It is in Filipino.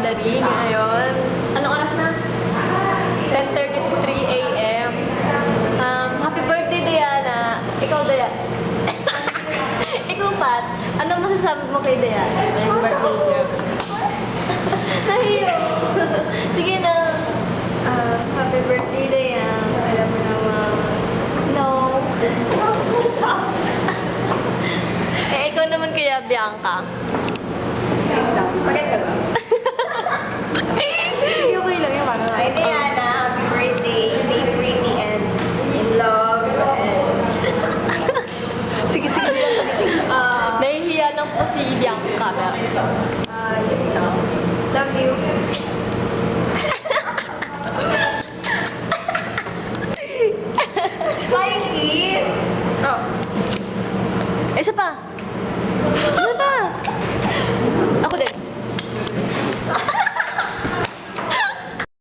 Valerie ngayon. Anong oras na? 10:33 a.m. Happy birthday, Diana! Ikaw, Diana. Ikaw, Pat. Ano masasabi mo kay Diana? Ngayong birthday niya. Nahiyo. Sige na. Happy birthday, Dayang. Alam mo naman. No. Ikaw naman kaya, Bianca. Bakit ka ba? Sige, okay lang yung ano. Ay, Diana, happy birthday. Stay pretty and in love. And... sige. Nahihiya lang po si Bianca sa camera. Yun lang. Love you. Hi, kiss. Oh. Isa pa.